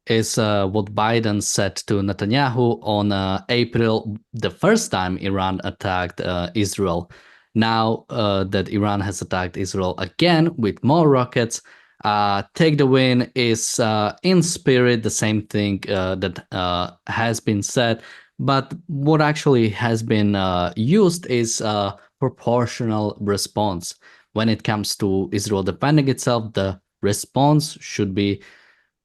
is what Biden said to Netanyahu on April, the first time Iran attacked Israel. Now that Iran has attacked Israel again with more rockets, take the win is in spirit the same thing that has been said. But what actually has been used is proportional response. When it comes to Israel defending itself, the response should be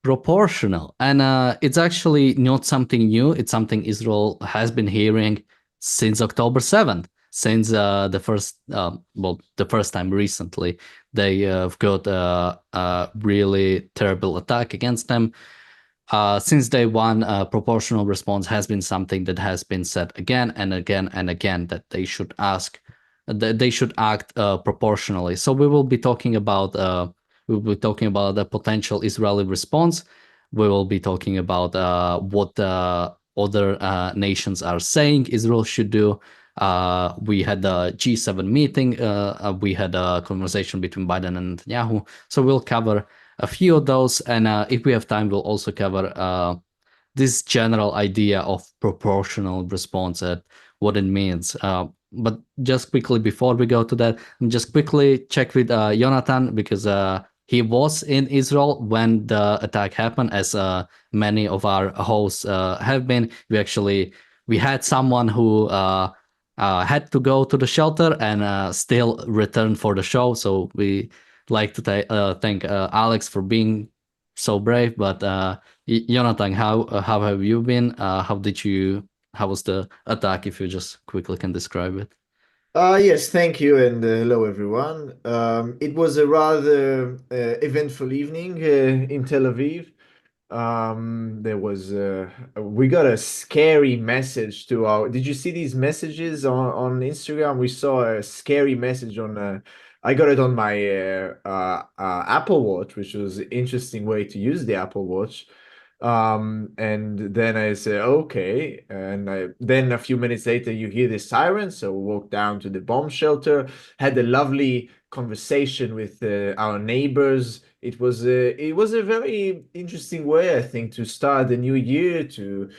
proportional. And it's actually not something new. It's something Israel has been hearing since October 7th, since the first time recently. They have got a really terrible attack against them. Since day one, proportional response has been something that has been said again and again and again that they should act proportionally. So we will be talking about the potential Israeli response. We will be talking about what other nations are saying Israel should do. We had the G7 meeting. We had a conversation between Biden and Netanyahu. So we'll cover a few of those, and if we have time, we'll also cover this general idea of proportional response and what it means. But just quickly before we go to that, just quickly check with Jonathan, because he was in Israel when the attack happened, as many of our hosts have been. We had someone who had to go to the shelter and still returned for the show. So we like to thank Alex for being so brave. But Jonathan, how have you been? How was the attack? If you just quickly can describe it. Yes, thank you, and hello everyone. It was a rather eventful evening in Tel Aviv. We got a scary message to our. Did you see these messages on Instagram? We saw a scary message I got it on my Apple Watch, which was an interesting way to use the Apple Watch. And then I said, okay. Then a few minutes later, you hear the siren. So we walked down to the bomb shelter, had a lovely conversation with our neighbors. It was a very interesting way, I think, to start the new year, to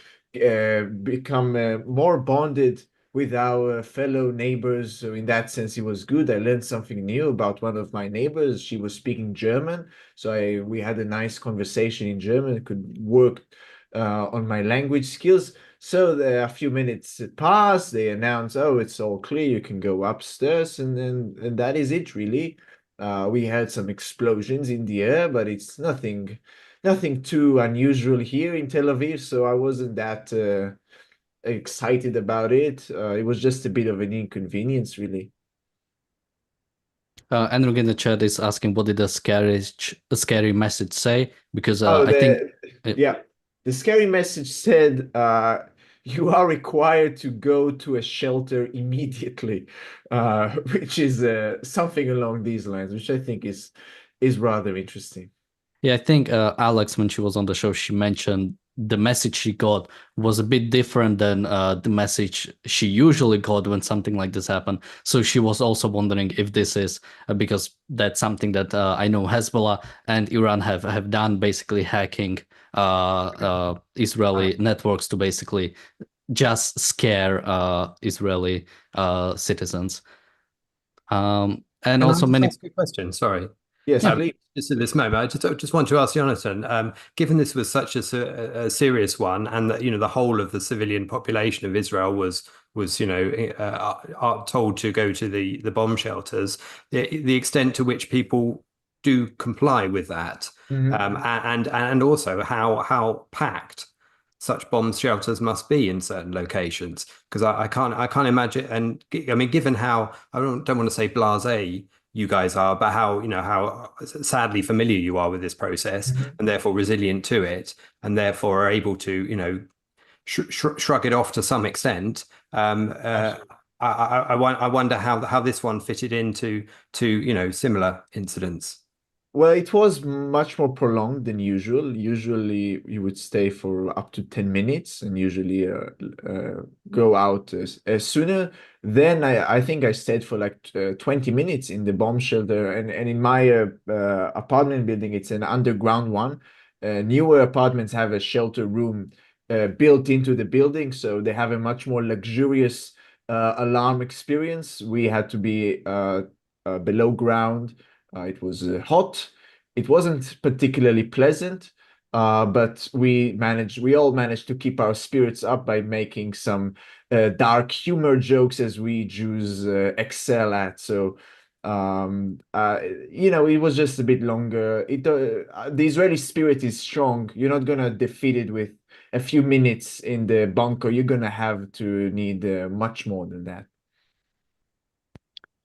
become more bonded with our fellow neighbors. So in that sense, it was good. I learned something new about one of my neighbors. She was speaking German, so we had a nice conversation in German. I could work on my language skills. So a few minutes passed. They announced, "Oh, it's all clear. You can go upstairs," and that is it, really. We had some explosions in the air, but it's nothing too unusual here in Tel Aviv. So I wasn't that excited about it. It was just a bit of an inconvenience, really. Andrew in the chat is asking, what did the scary message say? Because Oh, I think uh, yeah, the scary message said, you are required to go to a shelter immediately, which is something along these lines, which I think is rather interesting. yeah, I think Alex, when she was on the show, she mentioned the message she got was a bit different than the message she usually got when something like this happened. So she was also wondering if this is because that's something that I know Hezbollah and Iran have done, basically hacking Ah, Israeli networks to basically just scare Israeli citizens. And Can I also just many. ask a question? Sorry. yes, Yeah, please. Just at this moment, I just want to ask Jonathan, given this was such a serious one, and that the whole of the civilian population of Israel was told to go to the bomb shelters, the extent to which people do comply with that, Mhm. and also how packed such bomb shelters must be in certain locations, because I can't imagine. And I mean, given how I don't want to say blasé you guys are, but how sadly familiar you are with this process, Mhm. and therefore resilient to it, and therefore are able to shrug it off to some extent. Absolutely. I wonder how this one fitted into similar incidents. Well, it was much more prolonged than usual. Usually, you would stay for up to 10 minutes and usually go out sooner. Then I think I stayed for like 20 minutes in the bomb shelter. And in my apartment building, it's an underground one. newer apartments have a shelter room built into the building, so they have a much more luxurious alarm experience. We had to be below ground. It was hot. It wasn't particularly pleasant, but we all managed to keep our spirits up by making some dark humor jokes, as we Jews excel at. So, it was just a bit longer. The Israeli spirit is strong. You're not gonna defeat it with a few minutes in the bunker. You're gonna have to need much more than that.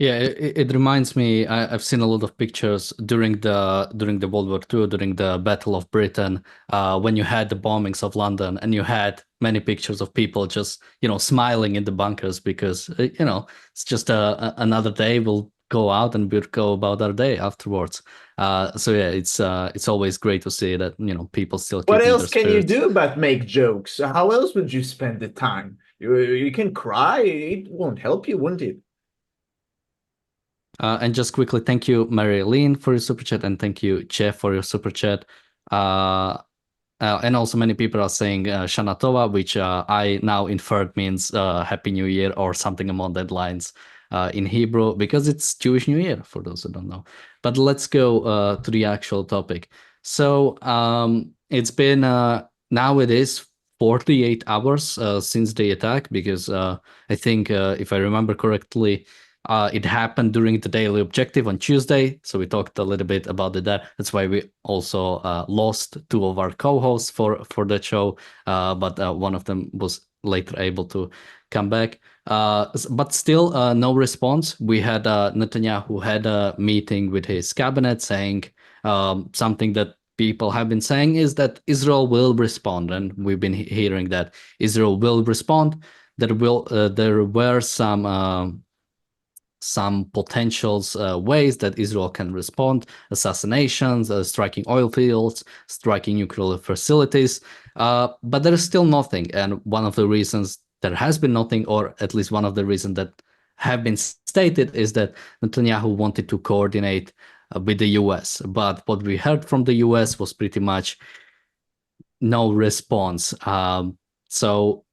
Yeah, it reminds me. I've seen a lot of pictures during the World War II, during the Battle of Britain, when you had the bombings of London, and you had many pictures of people just smiling in the bunkers because it's just another day. We'll go out and we'll go about our day afterwards. So yeah, it's always great to see that people still What keeping their else can you spirits. do but make jokes? How else would you spend the time? You can cry. It won't help you, wouldn't it? And just quickly, thank you, Mary Lynn, for your super chat, and thank you, Jeff, for your super chat. And also, many people are saying Shana Tova, which I now inferred means Happy New Year or something along that lines in Hebrew, because it's Jewish New Year, for those who don't know. But let's go to the actual topic. So it's been, now it is 48 hours since the attack, because I think, if I remember correctly, it happened during the daily objective on Tuesday, so we talked a little bit about that. That's why we also lost two of our co-hosts for that show, but one of them was later able to come back. But still, no response. We had Netanyahu had a meeting with his cabinet saying something that people have been saying is that Israel will respond, and we've been hearing that Israel will respond. There were some potential ways that Israel can respond: assassinations, striking oil fields, striking nuclear facilities. But there is still nothing. And one of the reasons there has been nothing, or at least one of the reasons that have been stated, is that Netanyahu wanted to coordinate with the US. But what we heard from the US was pretty much no response. So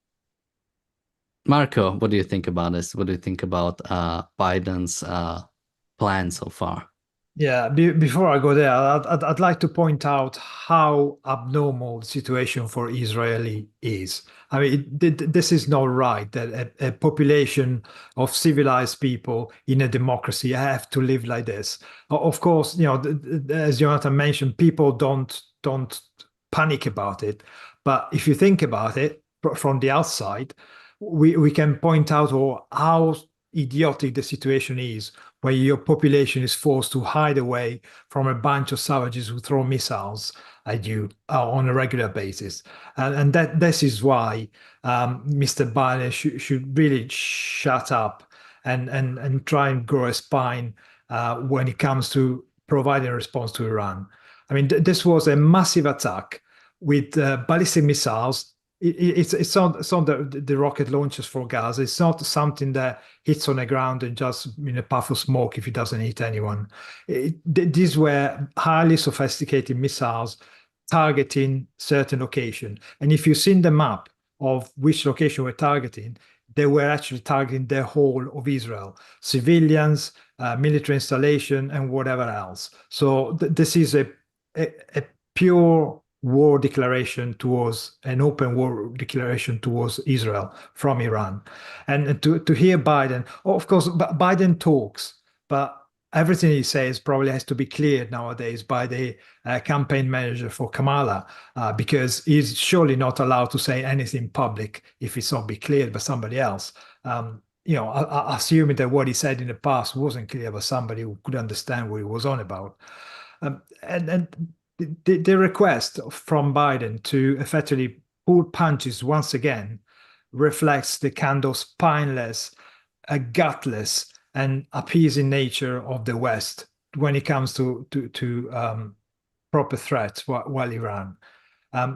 Marco, what do you think about this? What do you think about Biden's plan so far? Yeah, before I go there, I'd like to point out how abnormal the situation for Israeli is. I mean, this is not right that a population of civilized people in a democracy have to live like this. Of course, as Jonathan mentioned, people don't panic about it. But if you think about it from the outside, we can point out how idiotic the situation is, where your population is forced to hide away from a bunch of savages who throw missiles at you on a regular basis. And this is why Mr. Biden should really shut up and try and grow a spine when it comes to providing a response to Iran. I mean, this was a massive attack with ballistic missiles. It's not the rocket launchers for Gaza. It's not something that hits on the ground and just a puff of smoke if it doesn't hit anyone. These were highly sophisticated missiles targeting certain location. And if you've seen the map of which location we're targeting, they were actually targeting the whole of Israel, civilians, military installation, and whatever else. So this is a pure war declaration towards an open war declaration towards Israel from Iran. And to hear Biden, of course, Biden talks, but everything he says probably has to be cleared nowadays by the campaign manager for Kamala, because he's surely not allowed to say anything public if it's not be cleared by somebody else. Assuming that what he said in the past wasn't clear by somebody who could understand what he was on about. And the request from Biden to effectively pull punches once again reflects the kind of spineless, gutless, and appeasing nature of the West when it comes to proper threats while Iran.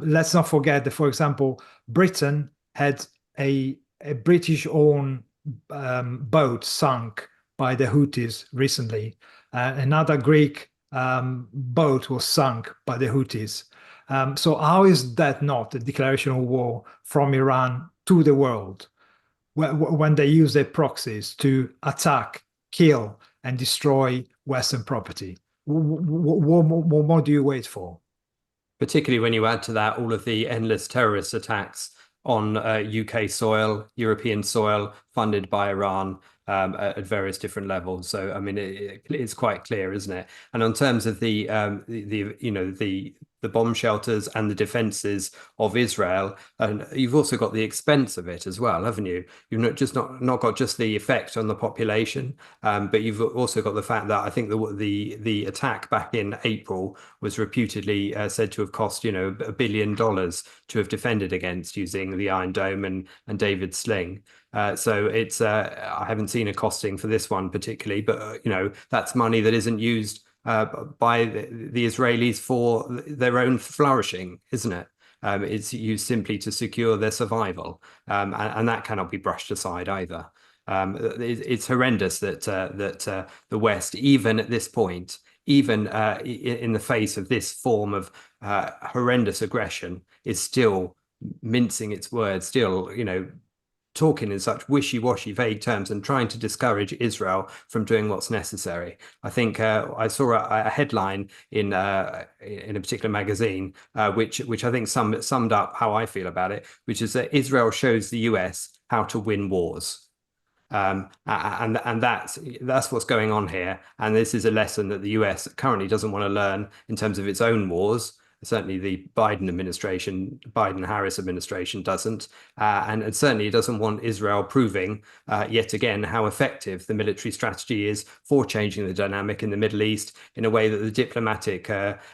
Let's not forget that, for example, Britain had a British-owned boat sunk by the Houthis recently. Another Greek boat was sunk by the Houthis. So how is that not a declaration of war from Iran to the world when they use their proxies to attack, kill, and destroy Western property? What more do you wait for? Particularly when you add to that all of the endless terrorist attacks on UK soil, European soil, funded by Iran at various different levels. So, I mean, it's quite clear, isn't it? And in terms of the bomb shelters and the defenses of Israel, and you've also got the expense of it as well, haven't you? You've not got just the effect on the population, but you've also got the fact that I think the attack back in April was reputedly said to have cost $1 billion to have defended against using the Iron Dome and David's Sling. So it's I haven't seen a costing for this one particularly, but that's money that isn't used by the Israelis for their own flourishing, isn't it? It's used simply to secure their survival, and that cannot be brushed aside either. It's horrendous that the West, even at this point, even in the face of this form of horrendous aggression, is still mincing its words, still, talking in such wishy-washy, vague terms and trying to discourage Israel from doing what's necessary. I think I saw a headline in a particular magazine, which I think summed up how I feel about it, which is that Israel shows the US how to win wars. And that's what's going on here. And this is a lesson that the US currently doesn't want to learn in terms of its own wars. Certainly the Biden-Harris administration doesn't. And certainly doesn't want Israel proving yet again how effective the military strategy is for changing the dynamic in the Middle East in a way that the diplomatic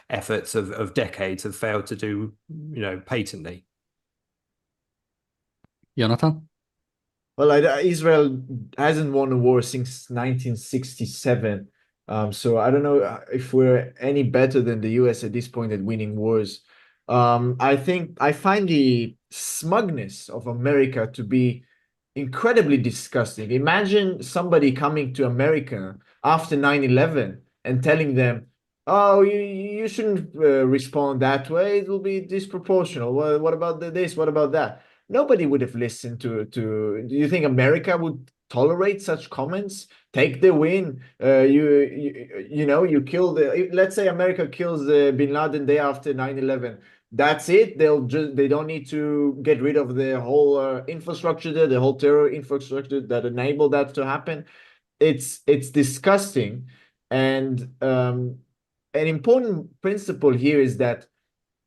efforts of decades have failed to do, patently. Jonathan? Well, Israel hasn't won a war since 1967. So I don't know if we're any better than the US at this point at winning wars. I find the smugness of America to be incredibly disgusting. Imagine somebody coming to America after 9/11 and telling them, oh, you shouldn't respond that way. It will be disproportional. What about this? What about that? Nobody would have listened to. Do you think America would tolerate such comments? Take the win. You kill let's say America kills bin Laden day after 9/11. That's it. They don't need to get rid of the whole infrastructure there, the whole terror infrastructure that enabled that to happen. It's disgusting. And an important principle here is that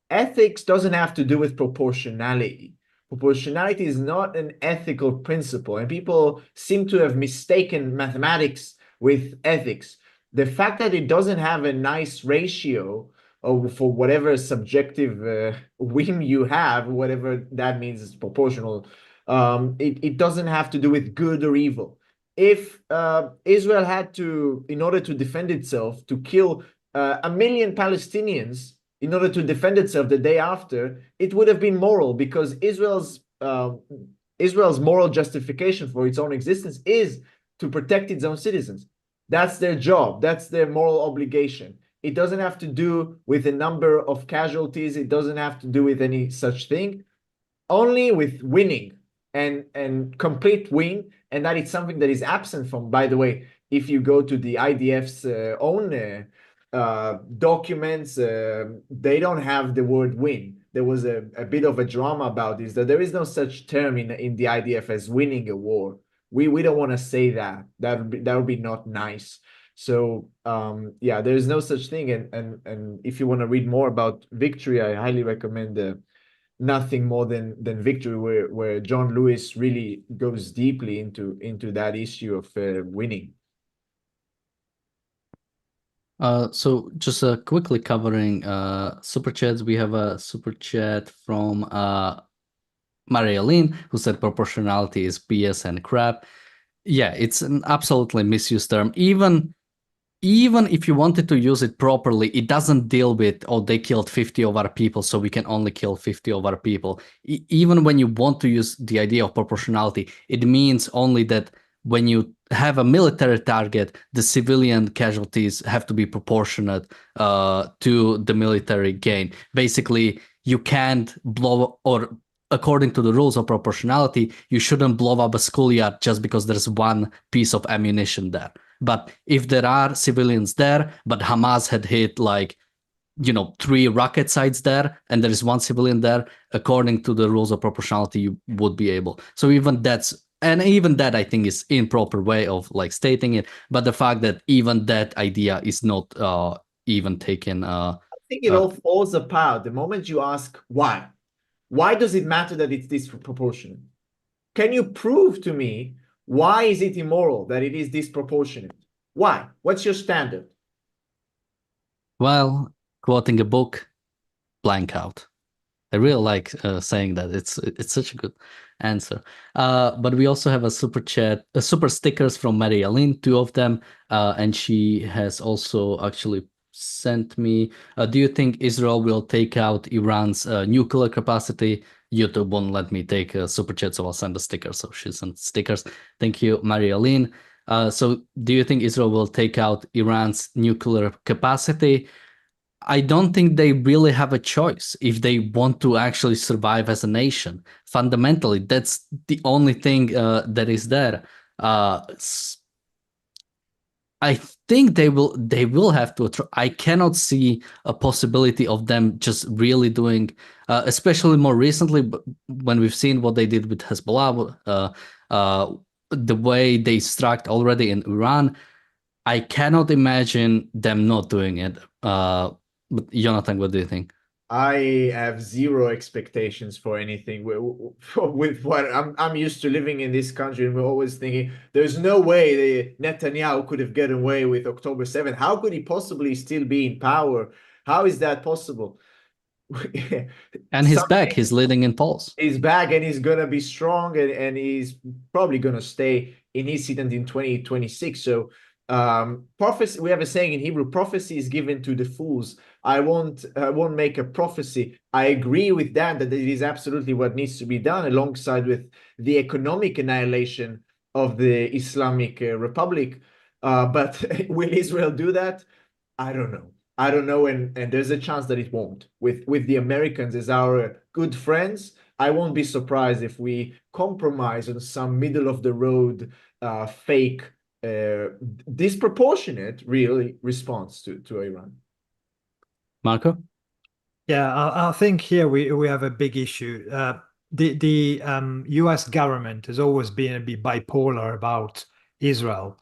ethics doesn't have to do with proportionality. Proportionality is not an ethical principle, and people seem to have mistaken mathematics with ethics. The fact that it doesn't have a nice ratio for whatever subjective whim you have, whatever that means is proportional, it doesn't have to do with good or evil. If Israel had to, in order to defend itself, to kill 1 million Palestinians in order to defend itself the day after, it would have been moral, because Israel's moral justification for its own existence is to protect its own citizens. That's their job. That's their moral obligation. It doesn't have to do with a number of casualties. It doesn't have to do with any such thing. Only with winning and complete win, and that is something that is absent from, by the way, if you go to the IDF's own documents, they don't have the word win. There was a bit of a drama about this, that there is no such term in the IDF as winning a war. We don't want to say that. That would be not nice. So yeah, there is no such thing. And if you want to read more about victory, I highly recommend Nothing More Than Victory, where John Lewis really goes deeply into that issue of winning. So just quickly covering super chats. We have a super chat from Maria Lynn, who said proportionality is BS and crap. Yeah, it's an absolutely misused term. Even if you wanted to use it properly, it doesn't deal with, oh, they killed 50 of our people, so we can only kill 50 of our people. Even when you want to use the idea of proportionality, it means only that when you have a military target, the civilian casualties have to be proportionate to the military gain. Basically, you can't blow, or according to the rules of proportionality, you shouldn't blow up a schoolyard just because there's one piece of ammunition there. But if there are civilians there, but Hamas had hit like 3 rocket sites there, and there is one civilian there, according to the rules of proportionality, you would be able. So even that, I think, is improper way of like stating it. But the fact that even that idea is not even taken. I think it all falls apart the moment you ask why. Why does it matter that it's disproportionate? Can you prove to me why is it immoral that it is disproportionate? Why? What's your standard? Well, quoting a book, blank out. I really like saying that. It's such a good answer. But we also have a super stickers from Maria Lynn, 2 of them, and she has also actually sent me. Do you think Israel will take out Iran's nuclear capacity? YouTube won't let me take a super chat, so I'll send a sticker. So she sent stickers. Thank you, Maria Lynn. So do you think Israel will take out Iran's nuclear capacity? I don't think they really have a choice if they want to actually survive as a nation. Fundamentally, that's the only thing that is there. I think they will have to. I cannot see a possibility of them just really doing, especially more recently, when we've seen what they did with Hezbollah, the way they struck already in Iran. I cannot imagine them not doing it. But Jonathan, what do you think? I have zero expectations for anything with what I'm used to living in this country, and we're always thinking there's no way Netanyahu could have gotten away with October 7th. How could he possibly still be in power? How is that possible? And he's back. He's leading in polls. He's back, and he's gonna be strong, and he's probably gonna stay in his seat in 2026. So prophecy, we have a saying in Hebrew, prophecy is given to the fools. I won't make a prophecy. I agree with that it is absolutely what needs to be done, alongside with the economic annihilation of the Islamic Republic. But will Israel do that? I don't know. I don't know, and there's a chance that it won't. With the Americans as our good friends, I won't be surprised if we compromise on some middle of the road fake disproportionate really response to Iran. Marco? Yeah, I think here we have a big issue. The US government has always been a bit bipolar about Israel.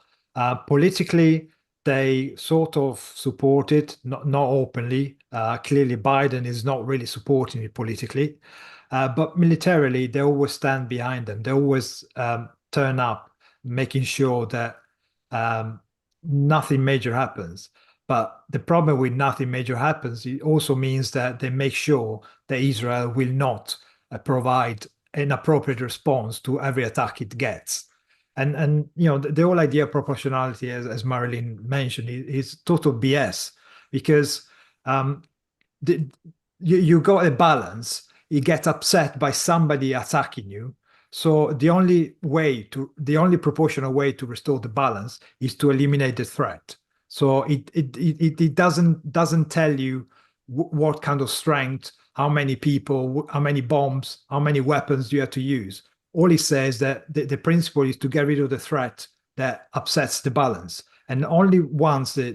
Politically, they sort of support it, not openly. Clearly, Biden is not really supporting it politically. But militarily, they always stand behind them. They always turn up, making sure that nothing major happens. But the problem with nothing major happens, it also means that they make sure that Israel will not provide an appropriate response to every attack it gets. And the whole idea of proportionality, as Marilyn mentioned, is total BS, because you got a balance. You get upset by somebody attacking you. So the only proportional way to restore the balance is to eliminate the threat. So it doesn't tell you what kind of strength, how many people, how many bombs, how many weapons you have to use. All it says that the principle is to get rid of the threat that upsets the balance, and only once the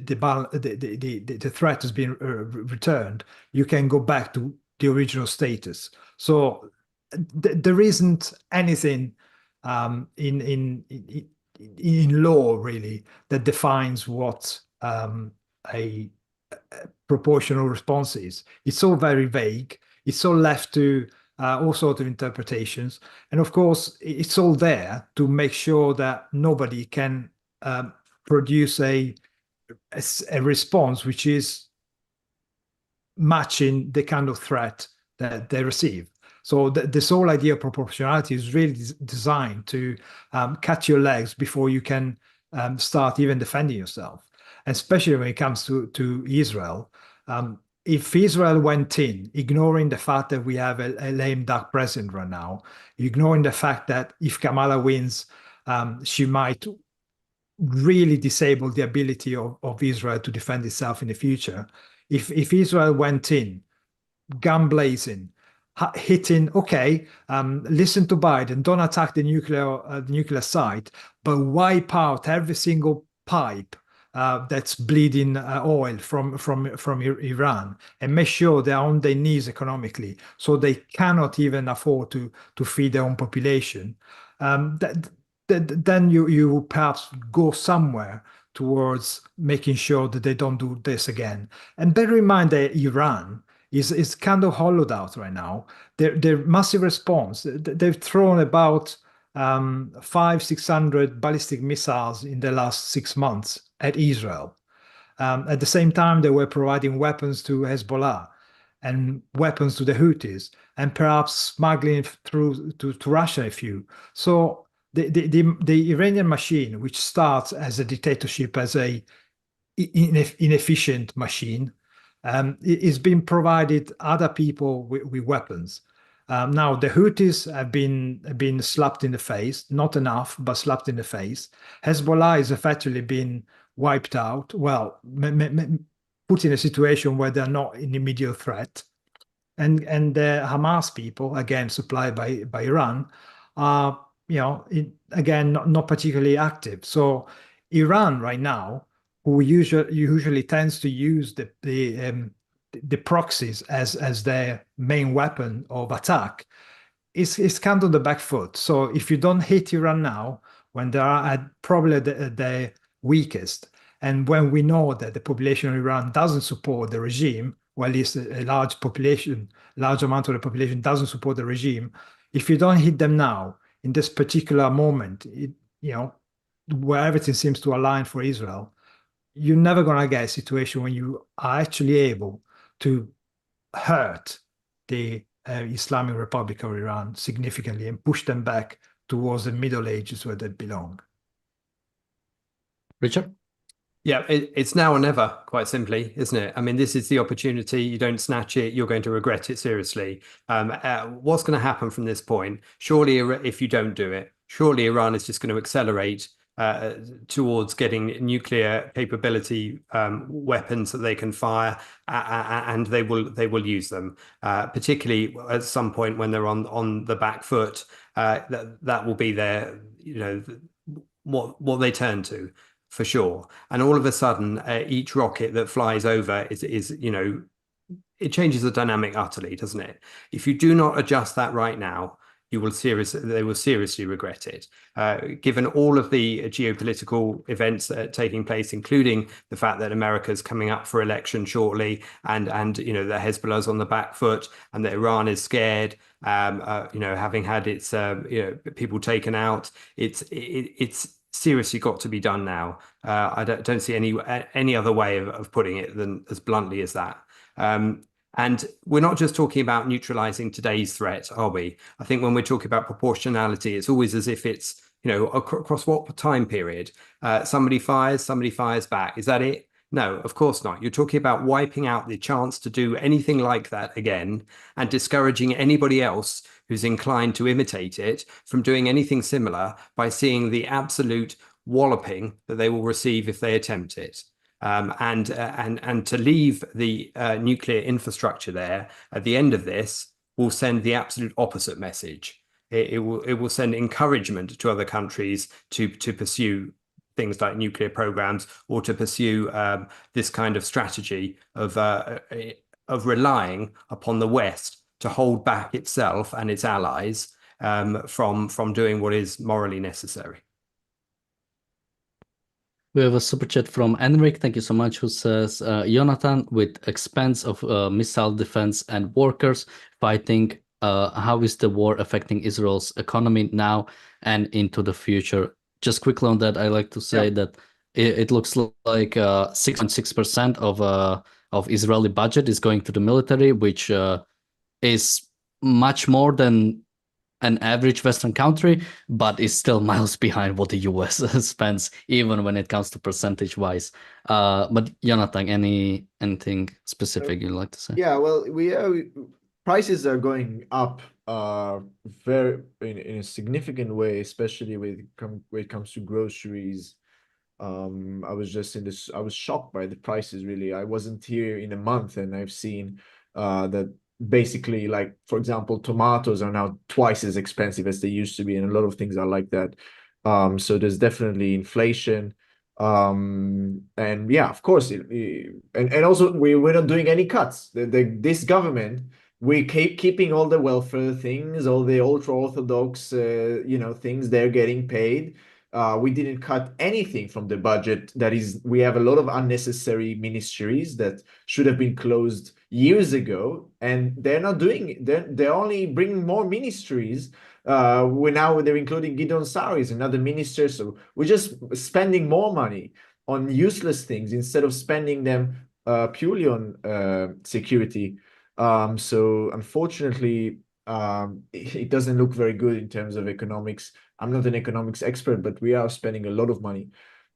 threat has been returned, you can go back to the original status. So there isn't anything in law really that defines what a proportional response is. It's all very vague. It's all left to all sorts of interpretations, and of course, it's all there to make sure that nobody can produce a response which is matching the kind of threat that they receive. So this whole idea of proportionality is really designed to cut your legs before you can start even defending yourself. And especially when it comes to Israel. If Israel went in, ignoring the fact that we have a lame duck president right now, ignoring the fact that if Kamala wins, she might really disable the ability of Israel to defend itself in the future. If Israel went in, gun blazing, hitting, okay, listen to Biden, don't attack the nuclear site, but wipe out every single pipe that's bleeding oil from Iran, and make sure they're on their knees economically, so they cannot even afford to feed their own population. Then you perhaps go somewhere towards making sure that they don't do this again. And bear in mind that Iran is kind of hollowed out right now. Their massive response, they've thrown about 600 ballistic missiles in the last 6 months at Israel. At the same time, they were providing weapons to Hezbollah and weapons to the Houthis, and perhaps smuggling through to Russia a few. So the Iranian machine, which starts as a dictatorship, as a inefficient machine, is being provided other people with weapons. Now the Houthis have been slapped in the face, not enough, but slapped in the face. Hezbollah is effectively been wiped out. Well, put in a situation where they're not an immediate threat. And the Hamas people, again supplied by Iran, are again not particularly active. So Iran right now, who usually tends to use the proxies as their main weapon of attack, is kind of on the back foot. So if you don't hit Iran now, when they are at probably the weakest, and when we know that the population of Iran doesn't support the regime, well, at least a large amount of the population doesn't support the regime. If you don't hit them now, in this particular moment, where everything seems to align for Israel, you're never going to get a situation when you are actually able to hurt the Islamic Republic of Iran significantly and push them back towards the Middle Ages where they belong. Richard? Yeah, it's now or never, quite simply, isn't it? I mean, this is the opportunity. You don't snatch it, you're going to regret it seriously. What's going to happen from this point? Surely, if you don't do it, surely Iran is just going to accelerate towards getting nuclear capability weapons that they can fire, and they will use them, particularly at some point when they're on the back foot. That will be their, what they turn to, for sure. And all of a sudden, each rocket that flies over is it changes the dynamic utterly, doesn't it? If you do not adjust that right now, they will seriously regret it. Given all of the geopolitical events that are taking place, including the fact that America's coming up for election shortly, and the Hezbollah's on the back foot, and that Iran is scared, having had its people taken out, it's seriously got to be done now. I don't see any other way of putting it than as bluntly as that. And we're not just talking about neutralizing today's threat, are we? I think when we're talking about proportionality, it's always as if it's, across what time period? Somebody fires back. Is that it? No, of course not. You're talking about wiping out the chance to do anything like that again, and discouraging anybody else who's inclined to imitate it from doing anything similar by seeing the absolute walloping that they will receive if they attempt it. And to leave the nuclear infrastructure there at the end of this will send the absolute opposite message. It will send encouragement to other countries to pursue things like nuclear programs, or to pursue this kind of strategy of relying upon the West to hold back itself and its allies from doing what is morally necessary. We have a super chat from Enric, thank you so much, who says, Jonathan, with expense of missile defense and workers fighting, how is the war affecting Israel's economy now and into the future? Just quickly on that, I like to say that it looks like 6.6% of Israeli budget is going to the military, which is much more than an average Western country, but is still miles behind what the US spends, even when it comes to percentage-wise. But Jonathan, anything specific you'd like to say? Yeah, well, prices are going up very in a significant way, especially when it comes to groceries. I was just in this. I was shocked by the prices. Really, I wasn't here in a month, and I've seen that basically, like for example, tomatoes are now twice as expensive as they used to be, and a lot of things are like that. So there's definitely inflation. And yeah, of course, and also we're not doing any cuts. This government, we keep keeping all the welfare things, all the ultra orthodox, things they're getting paid. We didn't cut anything from the budget. That is, we have a lot of unnecessary ministries that should have been closed years ago, and they're not doing it. They're only bringing more ministries. They're including Gideon Sari as another minister, so we're just spending more money on useless things instead of spending them purely on security. So unfortunately, it doesn't look very good in terms of economics. I'm not an economics expert, but we are spending a lot of money,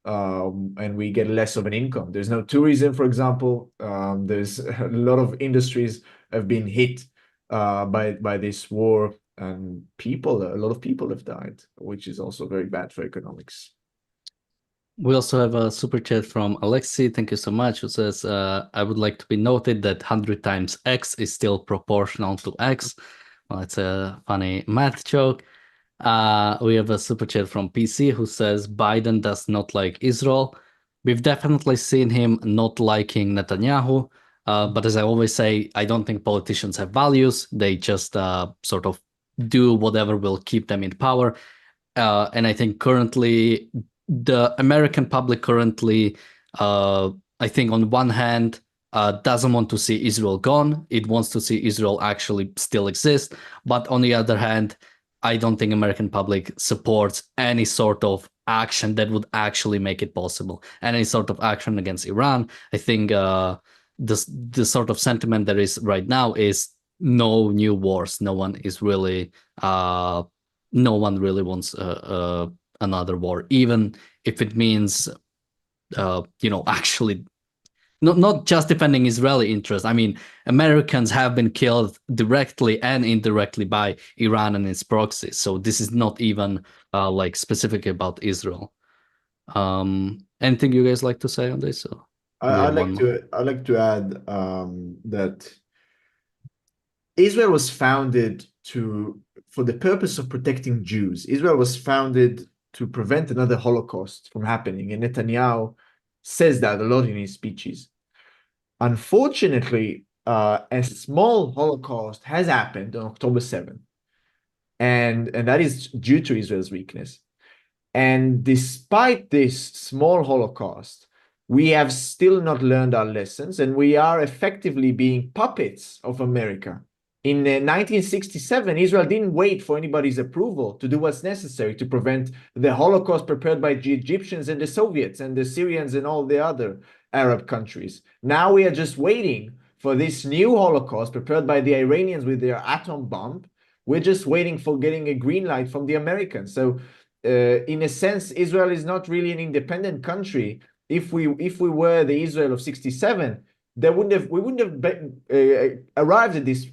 and we get less of an income. There's no tourism, for example. There's a lot of industries have been hit by this war, and a lot of people have died, which is also very bad for economics. We also have a super chat from Alexei. Thank you so much. Who says, I would like to be noted that 100 times X is still proportional to X. Well, it's a funny math joke. We have a super chat from PC who says, Biden does not like Israel. We've definitely seen him not liking Netanyahu. But as I always say, I don't think politicians have values. They just sort of do whatever will keep them in power. And I think currently the American public I think on one hand, doesn't want to see Israel gone. It wants to see Israel actually still exist. But on the other hand, I don't think American public supports any sort of action that would actually make it possible. Any sort of action against Iran. I think the sort of sentiment there is right now is no new wars. No one really wants another war, even if it means, actually not just defending Israeli interests. I mean, Americans have been killed directly and indirectly by Iran and its proxies. So this is not even like specific about Israel. Anything you guys like to say on this? I'd like to add that Israel was founded for the purpose of protecting Jews. Israel was founded to prevent another Holocaust from happening, and Netanyahu says that a lot in his speeches. Unfortunately, a small Holocaust has happened on October 7th, and that is due to Israel's weakness. And despite this small Holocaust, we have still not learned our lessons, and we are effectively being puppets of America. In 1967, Israel didn't wait for anybody's approval to do what's necessary to prevent the Holocaust prepared by the Egyptians and the Soviets and the Syrians and all the other Arab countries. Now we are just waiting for this new Holocaust prepared by the Iranians with their atom bomb. We're just waiting for getting a green light from the Americans. So in a sense, Israel is not really an independent country. If we were the Israel of 67, we wouldn't have arrived at this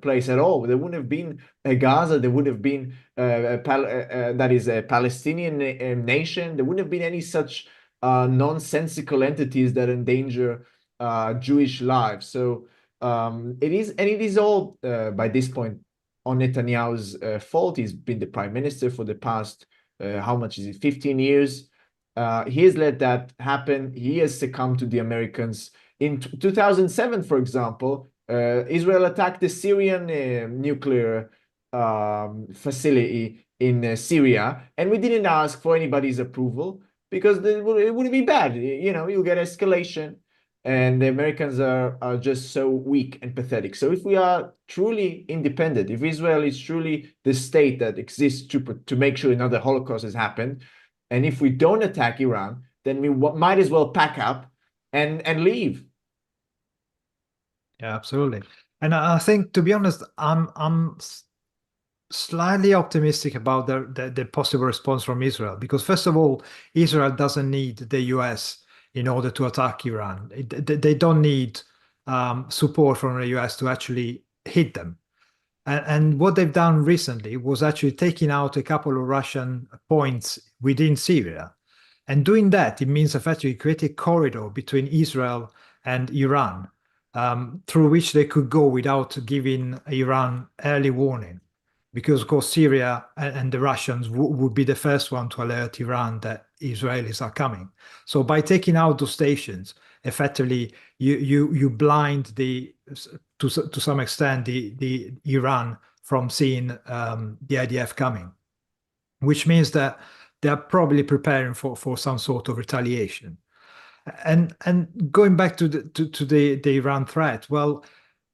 place at all. There wouldn't have been a Gaza. There would have been that is a Palestinian nation. There wouldn't have been any such nonsensical entities that endanger Jewish lives. So it is all by this point on Netanyahu's fault. He's been the prime minister for the past how much is it? 15 years. He has let that happen. He has succumbed to the Americans. In 2007, for example, Israel attacked the Syrian nuclear facility in Syria, and we didn't ask for anybody's approval because it would be bad. You'll get escalation, and the Americans are just so weak and pathetic. So if we are truly independent, if Israel is truly the state that exists to make sure another Holocaust has happened, and if we don't attack Iran, then we might as well pack up and leave. Yeah, absolutely. And I think, to be honest, I'm slightly optimistic about the possible response from Israel, because first of all, Israel doesn't need the US in order to attack Iran. They don't need support from the US to actually hit them. And what they've done recently was actually taking out a couple of Russian points within Syria. And doing that, it means effectively create a corridor between Israel and Iran, through which they could go without giving Iran early warning. Because, of course, Syria and the Russians would be the first one to alert Iran that Israelis are coming. So by taking out those stations, effectively, you blind to some extent the Iran from seeing the IDF coming, which means that they are probably preparing for some sort of retaliation. And going back to the Iran threat, well,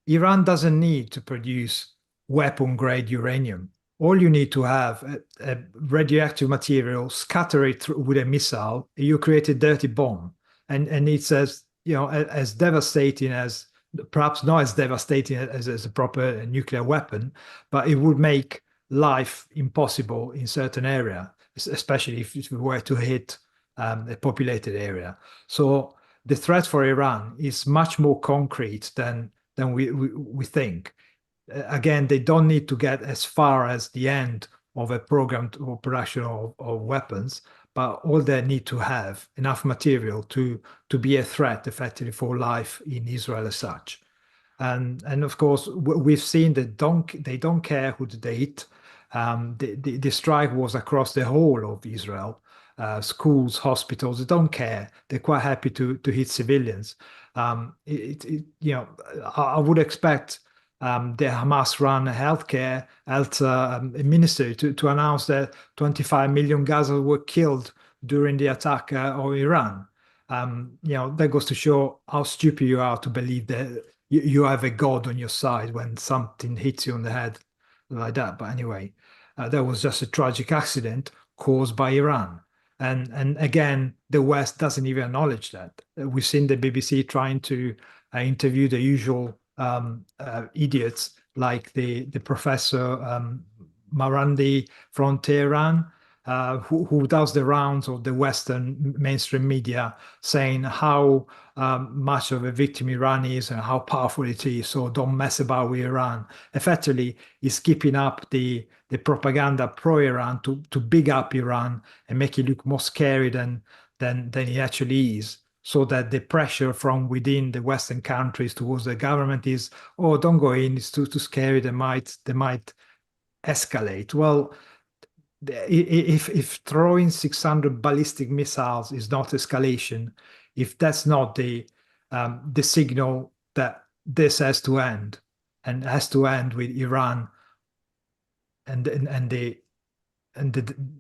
Iran doesn't need to produce weapon-grade uranium. All you need to have a radioactive material, scatter it with a missile, you create a dirty bomb, and it's as as devastating as, perhaps not as devastating as a proper nuclear weapon, but it would make life impossible in certain area, especially if we were to hit a populated area. So the threat for Iran is much more concrete than we think. Again, they don't need to get as far as the end of a program or production of weapons, but all they need to have enough material to be a threat effectively for life in Israel as such. And of course, we've seen that they don't care who they hit. The strike was across the whole of Israel. Schools, hospitals, they don't care. They're quite happy to hit civilians. I would expect the Hamas-run health ministry to announce that 25 million Gaza were killed during the attack on Iran. That goes to show how stupid you are to believe that you have a god on your side when something hits you on the head like that. But anyway, that was just a tragic accident caused by Iran. And again, the West doesn't even acknowledge that. We've seen the BBC trying to interview the usual idiots like the professor Marandi from Tehran, who does the rounds of the Western mainstream media, saying how much of a victim Iran is and how powerful it is. So don't mess about with Iran. Effectively, he's keeping up the propaganda pro-Iran to big up Iran and make it look more scary than it actually is. So that the pressure from within the Western countries towards the government is, oh, don't go in, it's too scary, they might escalate. Well, if throwing 600 ballistic missiles is not escalation, if that's not the signal that this has to end, and has to end with Iran and the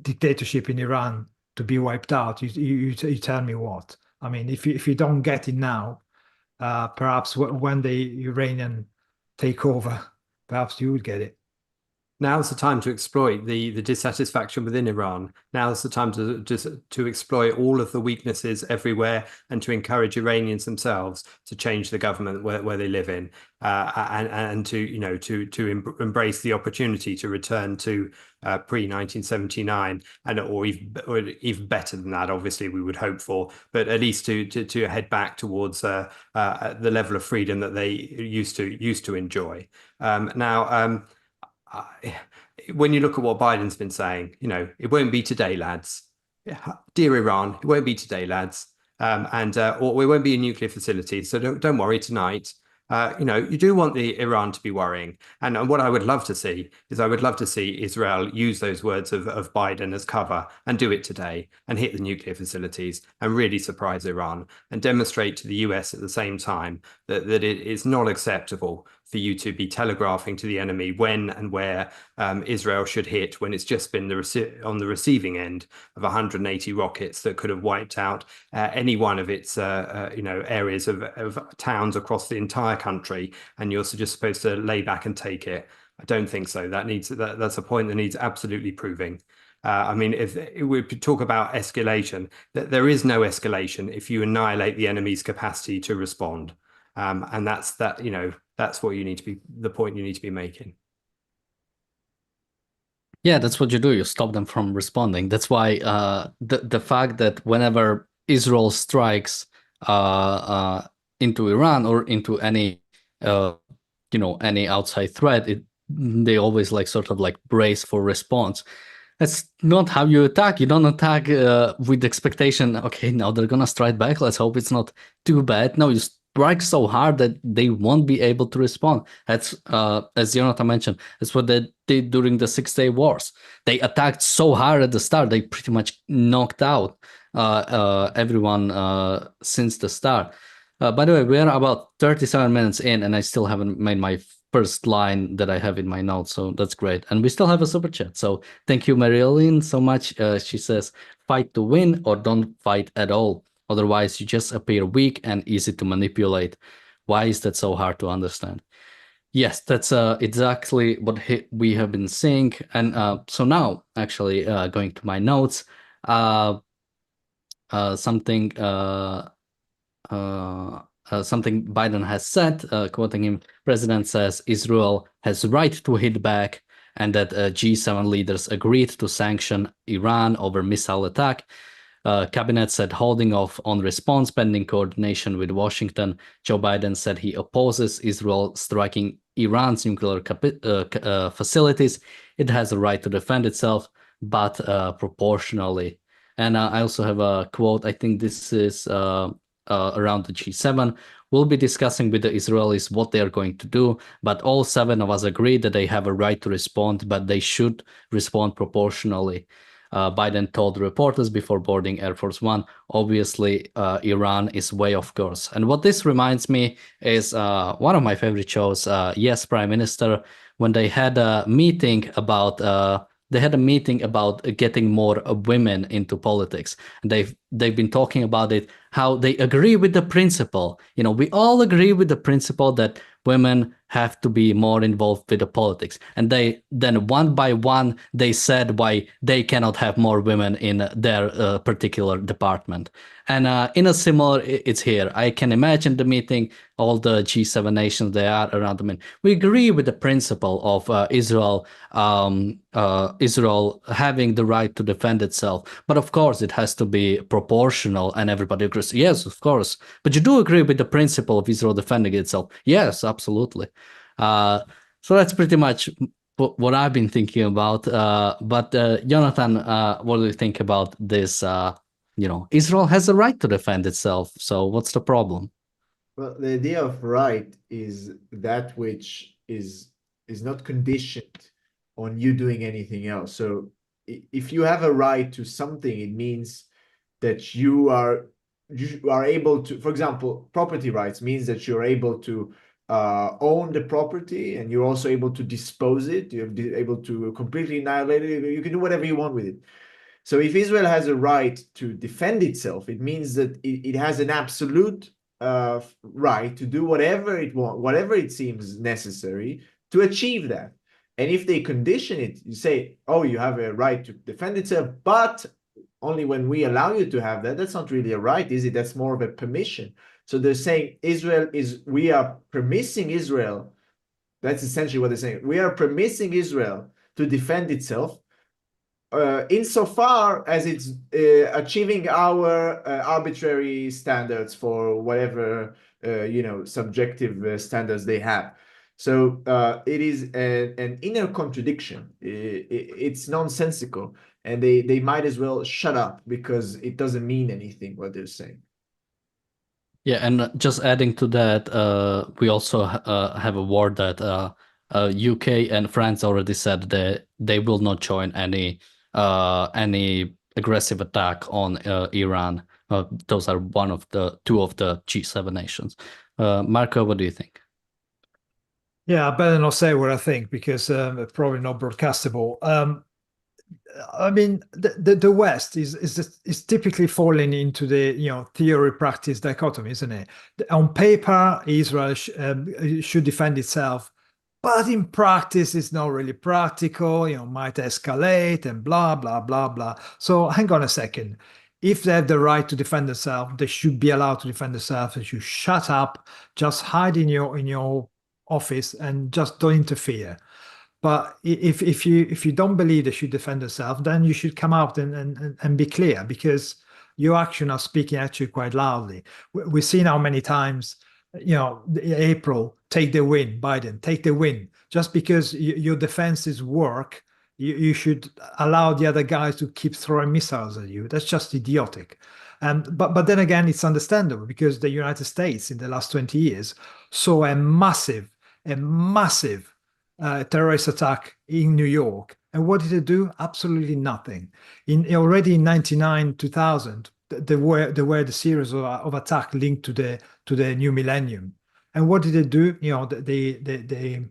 dictatorship in Iran to be wiped out, you tell me what. I mean, if you don't get it now, perhaps when the Iranian take over, perhaps you would get it. Now's the time to exploit the dissatisfaction within Iran. Now's the time to exploit all of the weaknesses everywhere and to encourage Iranians themselves to change the government where they live in, and to embrace the opportunity to return to pre-1979 or even better than that. Obviously, we would hope for, but at least to head back towards the level of freedom that they used to enjoy. When you look at what Biden's been saying, it won't be today, lads. Dear Iran, it won't be today, lads. Or it won't be a nuclear facility. So don't worry tonight. You do want the Iran to be worrying. And what I would love to see is Israel use those words of Biden as cover and do it today and hit the nuclear facilities and really surprise Iran and demonstrate to the US at the same time that it is not acceptable for you to be telegraphing to the enemy when and where Israel should hit, when it's just been on the receiving end of 180 rockets that could have wiped out any one of its areas of towns across the entire country, and you're just supposed to lay back and take it. I don't think so. That's a point that needs absolutely proving. I mean, if we talk about escalation, there is no escalation if you annihilate the enemy's capacity to respond. And that's what the point you need to be making. Yeah, that's what you do. You stop them from responding. That's why the fact that whenever Israel strikes into Iran or into any any outside threat, they always sort of brace for response. That's not how you attack. You don't attack with the expectation, okay, now they're gonna strike back. Let's hope it's not too bad. No, you strike so hard that they won't be able to respond. That's, as Jonathan mentioned, that's what they did during the 6 Day Wars. They attacked so hard at the start, they pretty much knocked out everyone since the start. By the way, we are about 37 minutes in, and I still haven't made my first line that I have in my notes, so that's great. And we still have a super chat, so thank you, Marilyn, so much. She says, fight to win or don't fight at all. Otherwise, you just appear weak and easy to manipulate. Why is that so hard to understand? Yes, that's exactly what we have been saying. And so now, actually, going to my notes, something Biden has said, quoting him, President says Israel has right to hit back, and that G7 leaders agreed to sanction Iran over missile attack. Cabinet said holding off on response pending coordination with Washington. Joe Biden said he opposes Israel striking Iran's nuclear facilities. It has a right to defend itself, but proportionally. And I also have a quote. I think this is around the G7. We'll be discussing with the Israelis what they are going to do, but all 7 of us agree that they have a right to respond, but they should respond proportionally. Biden told reporters before boarding Air Force One, obviously, Iran is way off course. And what this reminds me is one of my favorite shows, Yes, Prime Minister, when they had a meeting about getting more women into politics. And they've been talking about it, how they agree with the principle. You know, we all agree with the principle that women have to be more involved with the politics. And then one by one, they said why they cannot have more women in their particular department. And in a similar, it's here. I can imagine the meeting, all the G7 nations, they are around them. We agree with the principle of Israel having the right to defend itself. But of course, it has to be proportional, and everybody agrees. Yes, of course. But you do agree with the principle of Israel defending itself. Yes, absolutely. So that's pretty much what I've been thinking about. But Jonathan, what do you think about this? Israel has a right to defend itself. So what's the problem? Well, the idea of right is that which is not conditioned on you doing anything else. So if you have a right to something, it means that you are able to, for example, property rights means that you're able to own the property, and you're also able to dispose it. You're able to completely annihilate it. You can do whatever you want with it. So if Israel has a right to defend itself, it means that it has an absolute right to do whatever it wants, whatever it seems necessary to achieve that. And if they condition it, you say, oh, you have a right to defend itself, but only when we allow you to have that. That's not really a right, is it? That's more of a permission. So they're saying we are permitting Israel. That's essentially what they're saying. We are permitting Israel to defend itself insofar as it's achieving our arbitrary standards for whatever subjective standards they have. So it is an inner contradiction. It's nonsensical, and they might as well shut up, because it doesn't mean anything what they're saying. Yeah, and just adding to that, we also have a word that UK and France already said that they will not join any aggressive attack on Iran. Those are two of the G7 nations. Marco, what do you think? Yeah, I better not say what I think, because it's probably not broadcastable. I mean, the West is typically falling into the theory practice dichotomy, isn't it? On paper, Israel should defend itself, but in practice, it's not really practical. Might escalate and blah blah blah blah. So hang on a second. If they have the right to defend themselves, they should be allowed to defend themselves. They should shut up, just hide in your office, and just don't interfere. But if you don't believe they should defend themselves, then you should come out and be clear, because your actions are speaking actually quite loudly. We've seen how many times, April, take the win, Biden, take the win. Just because your defenses work, You should allow the other guys to keep throwing missiles at you. That's just idiotic. But then again, it's understandable because the United States in the last 20 years saw a massive terrorist attack in New York. And what did it do? Absolutely nothing. Already in 99, 2000, there were the series of attack linked to the new millennium. And what did it do? You know, the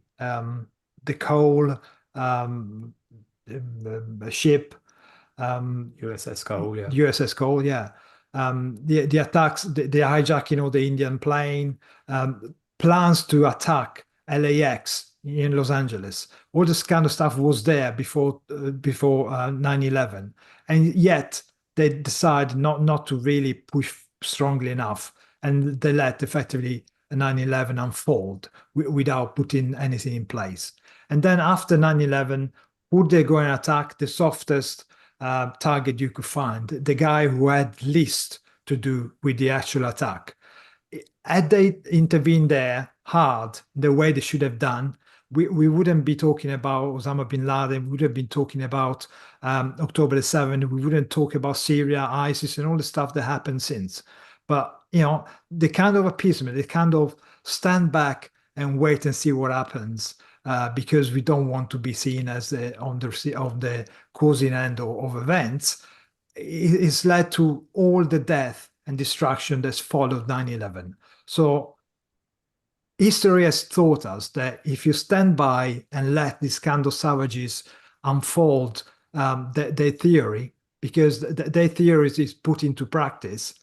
coal ship, USS Cole, yeah. USS Cole, yeah. The attacks, the hijacking of the Indian plane, plans to attack LAX in Los Angeles. All this kind of stuff was there before 9/11, and yet they decide not to really push strongly enough, and they let effectively 9/11 unfold without putting anything in place. And then after 9/11, would they go and attack the softest target you could find, the guy who had least to do with the actual attack? Had they intervened there hard, the way they should have done, we wouldn't be talking about Osama bin Laden. We would have been talking about October the 7th. We wouldn't talk about Syria, ISIS, and all the stuff that happened since. But, you know, the kind of appeasement, the kind of stand back and wait and see what happens, because we don't want to be seen as the causing end of events, it's led to all the death and destruction that's followed 9/11. So history has taught us that if you stand by and let these kind of savages unfold their theory, because their theories is put into practice,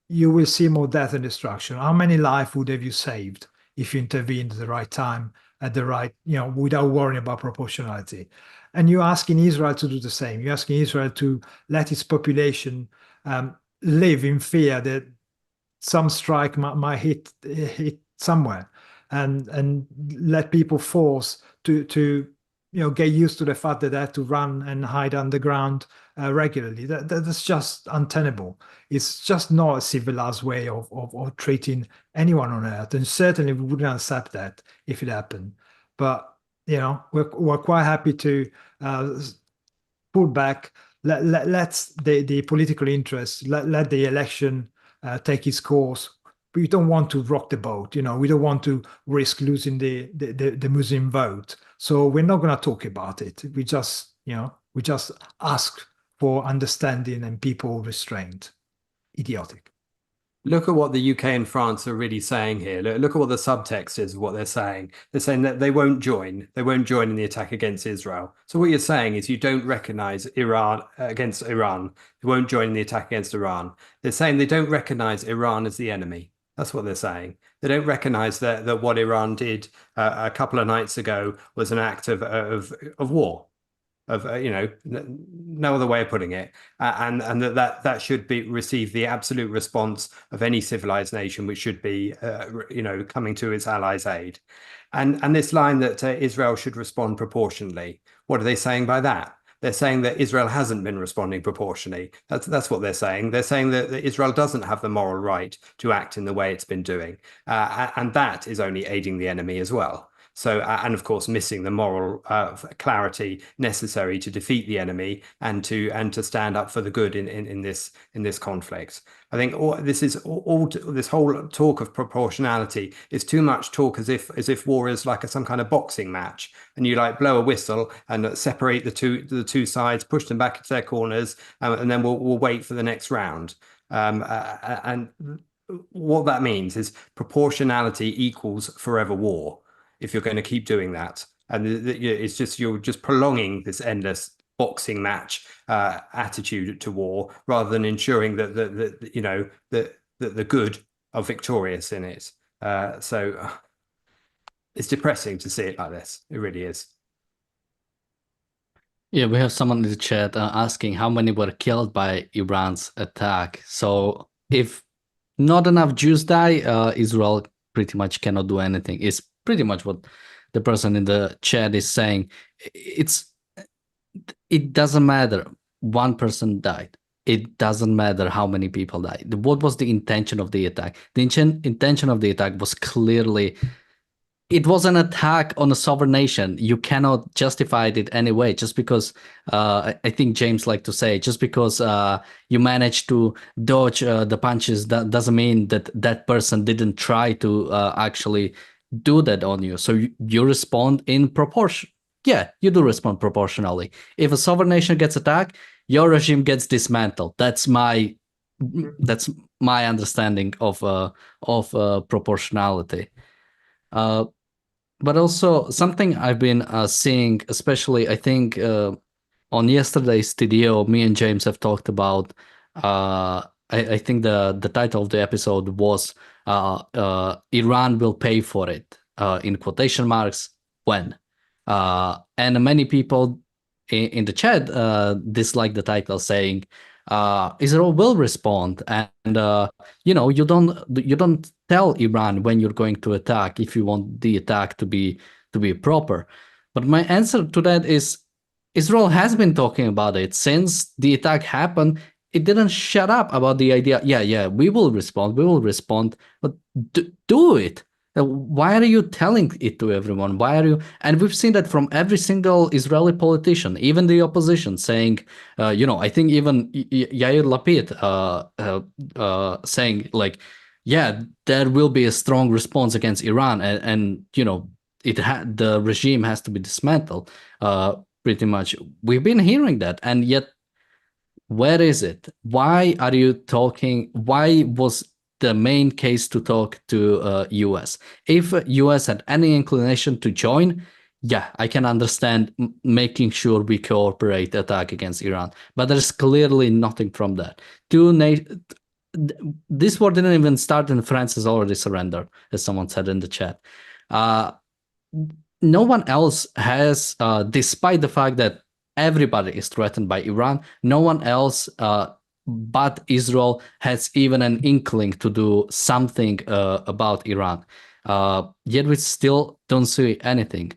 you will see more death and destruction. How many lives would have you saved if you intervened at the right time, at the right, you know, without worrying about proportionality? And you're asking Israel to do the same. You're asking Israel to let its population live in fear that some strike might hit somewhere, and let people force to you know, get used to the fact that they have to run and hide underground regularly. That's just untenable. It's just not a civilized way of treating anyone on earth, and certainly we wouldn't accept that if it happened. But you know, we're quite happy to pull back. Let's the political interest, let the election take its course. We don't want to rock the boat, you know. We don't want to risk losing the Muslim vote. So we're not going to talk about it. We just, you know, we just ask for understanding and people restraint. Idiotic. Look at what the UK and France are really saying here. Look at what the subtext is of what they're saying. They're saying that they won't join. They won't join in the attack against Israel. So what you're saying is you don't recognize Iran against Iran. They won't join in the attack against Iran. They're saying they don't recognize Iran as the enemy. That's what they're saying. They don't recognize that what Iran did a couple of nights ago was an act of war. You know, no other way of putting it, and that should be receive the absolute response of any civilized nation, which should be you know, coming to its allies' aid, and this line that Israel should respond proportionally. What are they saying by that? They're saying that Israel hasn't been responding proportionally. That's what they're saying. They're saying that Israel doesn't have the moral right to act in the way it's been doing, and that is only aiding the enemy as well. So, and of course, missing the moral clarity necessary to defeat the enemy and to stand up for the good in this conflict. I think this whole talk of proportionality is too much talk, as if war is like some kind of boxing match, and you like blow a whistle and separate the two sides, push them back into their corners, and then we'll wait for the next round. And what that means is proportionality equals forever war. If you're going to keep doing that, and it's just, you're just prolonging this endless boxing match attitude to war, rather than ensuring that you know, that the good are victorious in it. So it's depressing to see it like this. It really is. Yeah, we have someone in the chat asking how many were killed by Iran's attack. So if not enough Jews die, Israel pretty much cannot do anything. It's pretty much what the person in the chat is saying. It doesn't matter. One person died. It doesn't matter how many people died. What was the intention of the attack? The intention of the attack was clearly it was an attack on a sovereign nation. You cannot justify it anyway, just because I think James liked to say, just because you managed to dodge the punches, that doesn't mean that that person didn't try to actually do that on you. So you respond in proportion. Yeah, you do respond proportionally. If a sovereign nation gets attacked, your regime gets dismantled. That's my understanding of proportionality. But also something I've been seeing, especially I think on yesterday's TDO, me and James have talked about. I think the title of the episode was "Iran will pay for it" in quotation marks. When? And many people in the chat dislike the title, saying Israel will respond, and you don't tell Iran when you're going to attack if you want the attack to be proper. But my answer to that is Israel has been talking about it since the attack happened. It didn't shut up about the idea. Yeah, we will respond, but do it. Why are you telling it to everyone? Why are you? And we've seen that from every single Israeli politician, even the opposition, saying, I think even Yair Lapid saying like, yeah, there will be a strong response against Iran, and the regime has to be dismantled. Pretty much, we've been hearing that, and yet, where is it? Why are you talking? Why was the main case to talk to US? If US had any inclination to join, yeah, I can understand making sure we cooperate attack against Iran, but there's clearly nothing from that. This war didn't even start, and France has already surrendered, as someone said in the chat. No one else has, despite the fact that everybody is threatened by Iran, no one else but Israel has even an inkling to do something about Iran. Yet we still don't see anything.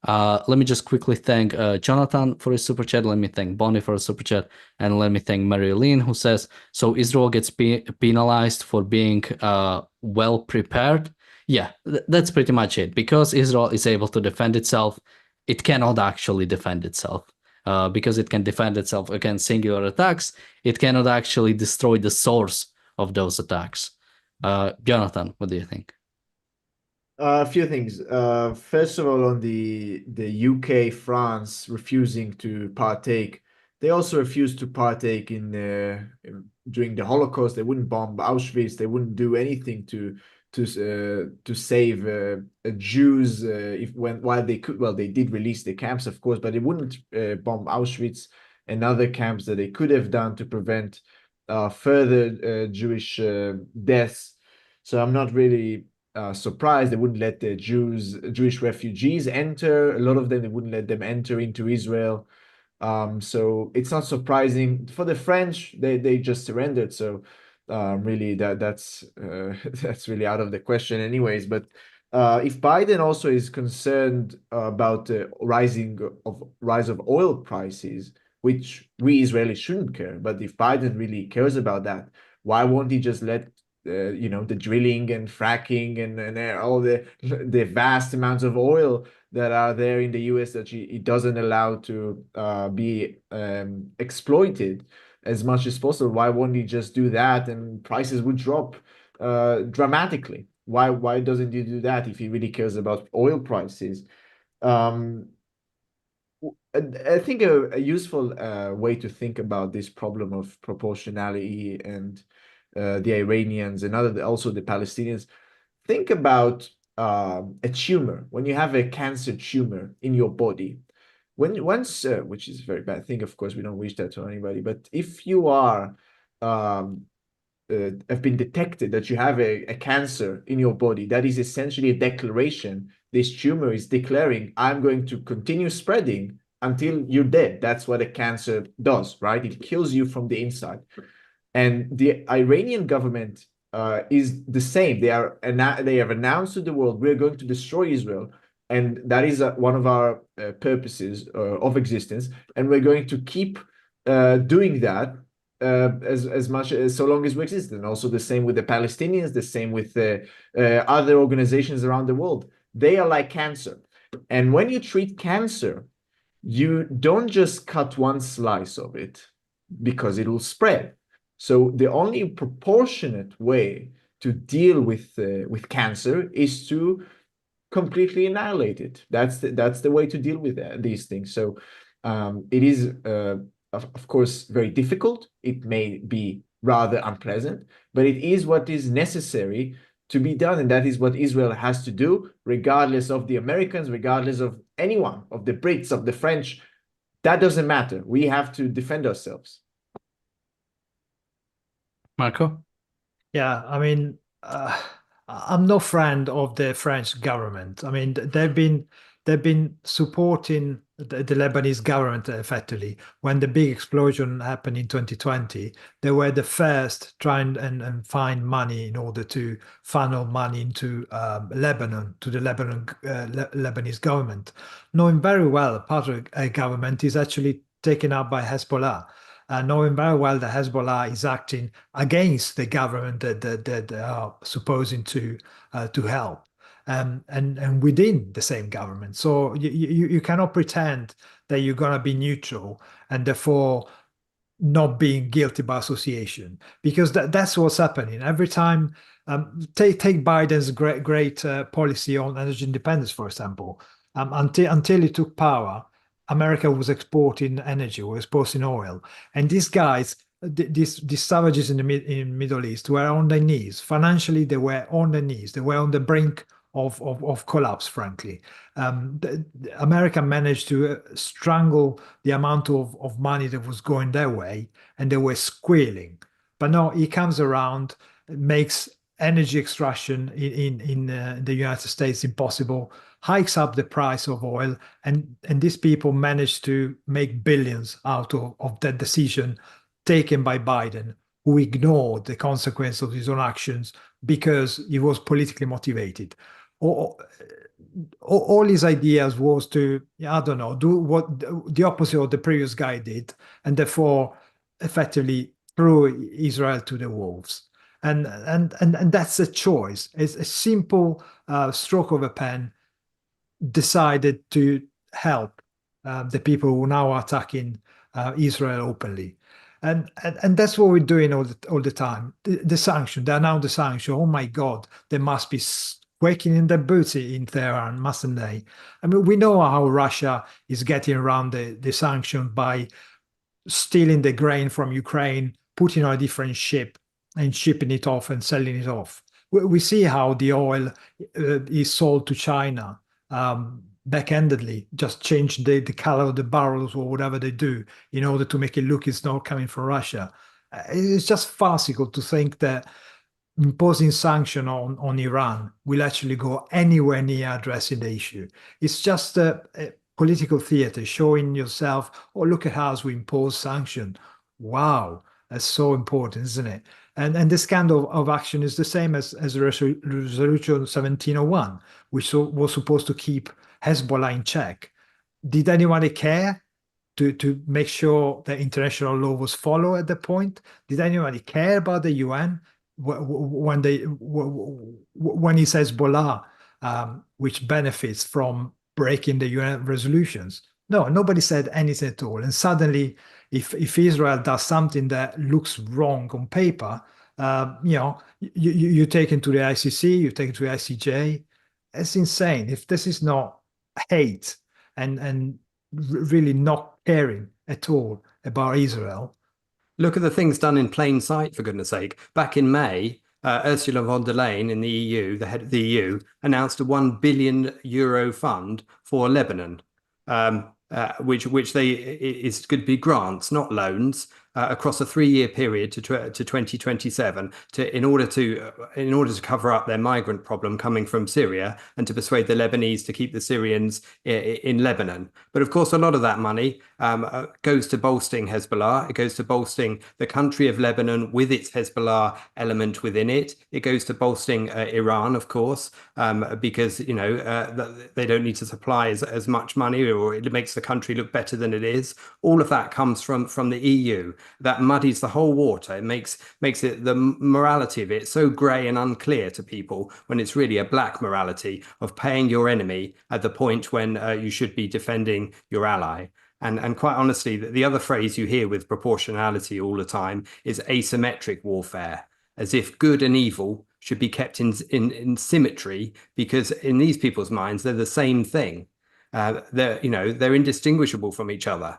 Let me just quickly thank Jonathan for his super chat. Let me thank Bonnie for his super chat. And let me thank Marilyn, who says, so Israel gets penalized for being well prepared. Yeah, that's pretty much it. Because Israel is able to defend itself, it cannot actually defend itself. Because it can defend itself against singular attacks, it cannot actually destroy the source of those attacks. Jonathan, what do you think? A few things. First of all, on the UK, France refusing to partake, they also refused to partake during the Holocaust. They wouldn't bomb Auschwitz. They wouldn't do anything to save Jews while they could. Well, they did release the camps, of course, but they wouldn't bomb Auschwitz and other camps that they could have done to prevent further Jewish deaths. So I'm not really surprised. They wouldn't let the Jewish refugees enter. A lot of them, they wouldn't let them enter into Israel. So it's not surprising. For the French, they just surrendered. So really, that's really out of the question, anyways. But if Biden also is concerned about the rise of oil prices, which we Israelis shouldn't care, but if Biden really cares about that, why won't he just let the drilling and fracking and all the vast amounts of oil that are there in the US that it doesn't allow to be exploited as much as possible? Why won't he just do that and prices would drop dramatically? Why doesn't he do that if he really cares about oil prices? I think a useful way to think about this problem of proportionality and the Iranians and also the Palestinians, think about a tumor. When you have a cancer tumor in your body, which is a very bad thing, of course, we don't wish that to anybody, but if you have been detected that you have a cancer in your body, that is essentially a declaration. This tumor is declaring, I'm going to continue spreading until you're dead. That's what a cancer does, right? It kills you from the inside. And the Iranian government is the same. They have announced to the world, we're going to destroy Israel. And that is one of our purposes of existence. And we're going to keep doing that as much as so long as we exist. And also the same with the Palestinians, the same with other organizations around the world. They are like cancer. And when you treat cancer, you don't just cut one slice of it because it will spread. So the only proportionate way to deal with cancer is to completely annihilate it. That's the way to deal with these things. So it is, of course, very difficult. It may be rather unpleasant, but it is what is necessary to be done. And that is what Israel has to do, regardless of the Americans, regardless of anyone, of the Brits, of the French. That doesn't matter. We have to defend ourselves. Marco? Yeah, I mean, I'm no friend of the French government. I mean, they've been supporting the Lebanese government effectively. When the big explosion happened in 2020, they were the first trying and find money in order to funnel money into Lebanon, to the Lebanese government, knowing very well part of a government is actually taken up by Hezbollah. Knowing very well that Hezbollah is acting against the government that they are supposing to help, and within the same government. So you cannot pretend that you're going to be neutral and therefore not being guilty by association, because that's what's happening every time. Take Biden's great policy on energy independence, for example. Until he took power, America was exporting energy, was exporting oil, and these guys, these savages in the Middle East, were on their knees financially. They were on their knees. They were on the brink of collapse. Frankly, America managed to strangle the amount of money that was going their way, and they were squealing. But no, he comes around, makes energy extraction in the United States impossible, hikes up the price of oil, and these people managed to make billions out of that decision taken by Biden, who ignored the consequence of his own actions because he was politically motivated. All his ideas was to, I don't know, do what the opposite of the previous guy did, and therefore effectively threw Israel to the wolves. And that's a choice. It's a simple stroke of a pen decided to help the people who now are attacking Israel openly. And that's what we're doing all the time. The sanction, they announced the sanction. Oh my God, they must be quaking in their boots in Tehran, mustn't they? I mean, we know how Russia is getting around the sanction by stealing the grain from Ukraine, putting on a different ship and shipping it off and selling it off. We see how the oil is sold to China backhandedly, just change the color of the barrels or whatever they do in order to make it look it's not coming from Russia. It's just farcical to think that imposing sanction on Iran will actually go anywhere near addressing the issue. It's just a political theater showing yourself, oh, look at us, we impose sanction. Wow, that's so important, isn't it? And this kind of action is the same as Resolution 1701, which was supposed to keep Hezbollah in check. Did anybody care to make sure that international law was followed at that point? Did anybody care about the UN when he says Hezbollah, which benefits from breaking the UN resolutions? No, nobody said anything at all. And suddenly, if Israel does something that looks wrong on paper, you take it to the ICC, you take it to the ICJ. It's insane. If this is not hate and really not caring at all about Israel. Look at the things done in plain sight, for goodness sake. Back in May, Ursula von der Leyen in the EU, the head of the EU, announced a €1 billion fund for Lebanon, which is going to be grants, not loans, across a 3-year period to 2027, in order to cover up their migrant problem coming from Syria and to persuade the Lebanese to keep the Syrians in Lebanon. But of course, a lot of that money goes to bolstering Hezbollah. It goes to bolstering the country of Lebanon with its Hezbollah element within it. It goes to bolstering Iran, of course, because they don't need to supply as much money, or it makes the country look better than it is. All of that comes from the EU. That muddies the whole water. It makes it, the morality of it, so grey and unclear to people, when it's really a black morality of paying your enemy at the point when you should be defending your ally. And quite honestly, the other phrase you hear with proportionality all the time is asymmetric warfare, as if good and evil should be kept in symmetry, because in these people's minds, they're the same thing. They're indistinguishable from each other.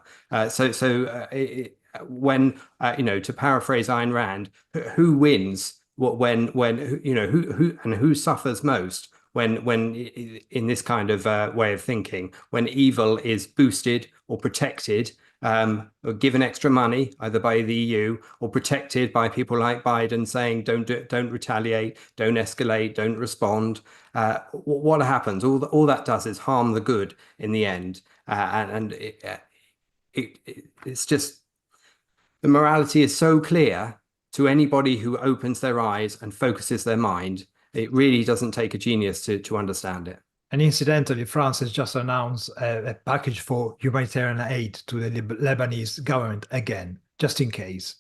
When to paraphrase Ayn Rand, who wins who suffers most when in this kind of way of thinking, when evil is boosted or protected, or given extra money either by the EU or protected by people like Biden saying don't retaliate, don't escalate, don't respond. What happens? All that does is harm the good in the end, it's just, the morality is so clear to anybody who opens their eyes and focuses their mind. It really doesn't take a genius to understand it. And incidentally, France has just announced a package for humanitarian aid to the Lebanese government again, just in case.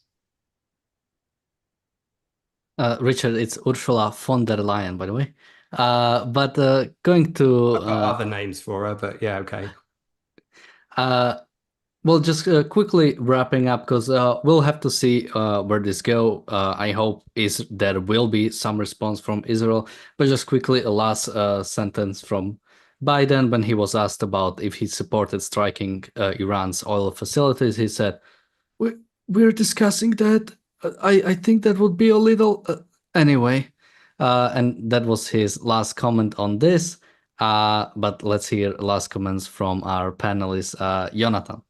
Richard, it's Ursula von der Leyen, by the way. But going to... I've got other names for her, but yeah, okay. Well, just quickly wrapping up, because we'll have to see where this go. I hope there will be some response from Israel. But just quickly, a last sentence from Biden when he was asked about if he supported striking Iran's oil facilities. He said, "We're discussing that. I think that would be a little anyway." And that was his last comment on this. But let's hear last comments from our panelist, Jonathan.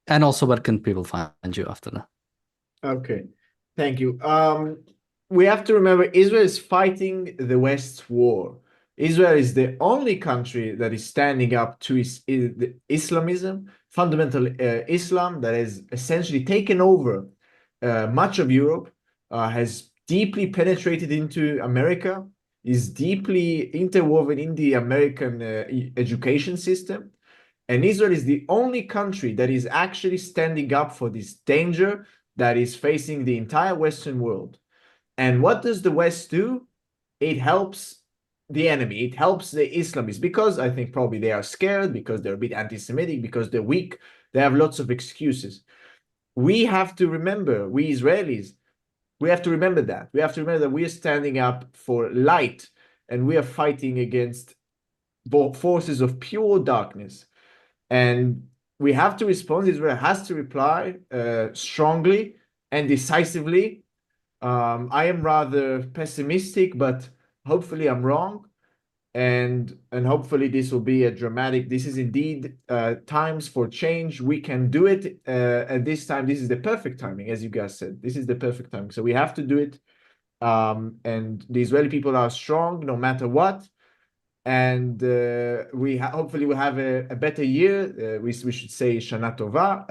And also, where can people find you after that? Okay, thank you. We have to remember Israel is fighting the West's war. Israel is the only country that is standing up to Islamism, fundamental Islam, that has essentially taken over much of Europe, has deeply penetrated into America, is deeply interwoven in the American education system. And Israel is the only country that is actually standing up for this danger that is facing the entire Western world. And what does the West do? It helps the enemy. It helps the Islamists, because I think probably they are scared, because they're a bit anti-Semitic, because they're weak. They have lots of excuses. We have to remember, we Israelis, we have to remember that. We have to remember that we are standing up for light, and we are fighting against forces of pure darkness. And we have to respond. Israel has to reply strongly and decisively. I am rather pessimistic, but hopefully I'm wrong. And hopefully this will be a dramatic, this is indeed times for change. We can do it at this time. This is the perfect timing, as you guys said. This is the perfect timing. So we have to do it. And the Israeli people are strong no matter what. And hopefully we'll have a better year. We should say Shana Tova.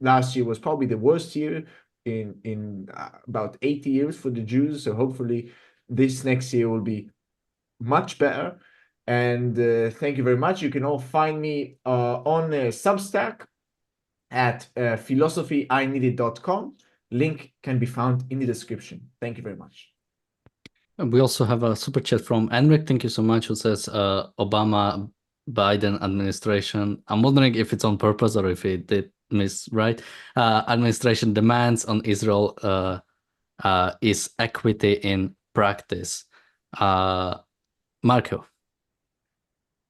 Last year was probably the worst year in about 80 years for the Jews. So hopefully this next year will be much better. And thank you very much. You can all find me on Substack at philosophyIneeded.com. Link can be found in the description. Thank you very much. And we also have a super chat from Enric. Thank you so much. Who says Obama Biden administration. I'm wondering if it's on purpose or if it did miss right. Administration demands on Israel is equity in practice. Marco.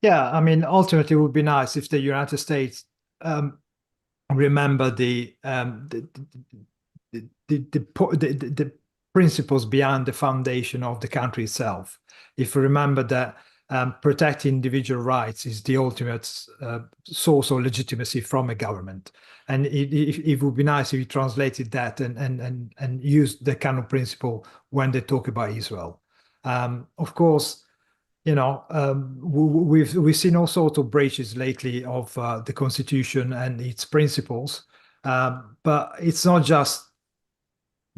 Yeah, I mean, ultimately, it would be nice if the United States remember the principles behind the foundation of the country itself. If we remember that protecting individual rights is the ultimate source of legitimacy from a government, and it would be nice if you translated that and used the kind of principle when they talk about Israel. Of course, we've seen all sorts of breaches lately of the Constitution and its principles, but it's not just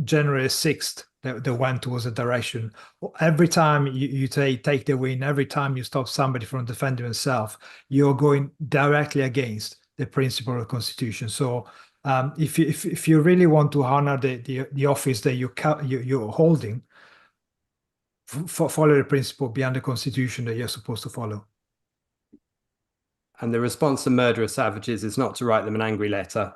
January 6th that went towards a direction. Every time you take the win, every time you stop somebody from defending himself, you're going directly against the principle of the Constitution. So if you really want to honor the office that you're holding, follow the principle beyond the Constitution that you're supposed to follow. And the response to murderous savages is not to write them an angry letter,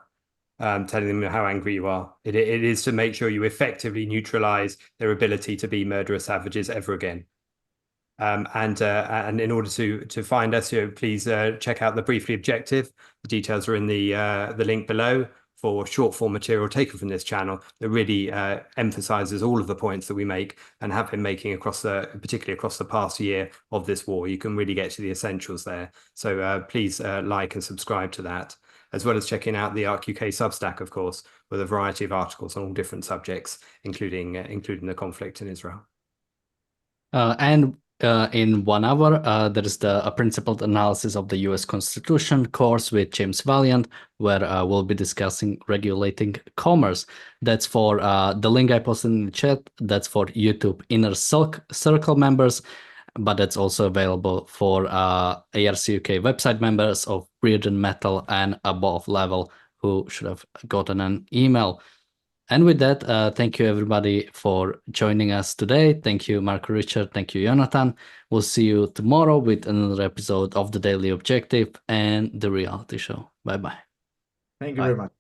telling them how angry you are. It is to make sure you effectively neutralize their ability to be murderous savages ever again. And in order to find us, please check out the Briefly Objective. The details are in the link below for short form material taken from this channel that really emphasizes all of the points that we make and have been making particularly across the past year of this war. You can really get to the essentials there. So please like and subscribe to that, as well as checking out the ARCUK Substack, of course, with a variety of articles on all different subjects, including the conflict in Israel. And in 1 hour, there is a principled analysis of the US Constitution course with James Valiant, where we'll be discussing regulating commerce. That's for the link I posted in the chat. That's for YouTube Inner Circle members, but that's also available for ARCUK website members of Reardon Metal and above level who should have gotten an email. And with that, thank you everybody for joining us today. Thank you, Marco Richard. Thank you, Jonathan. We'll see you tomorrow with another episode of The Daily Objective and The Reality Show. Bye-bye. Thank you very much.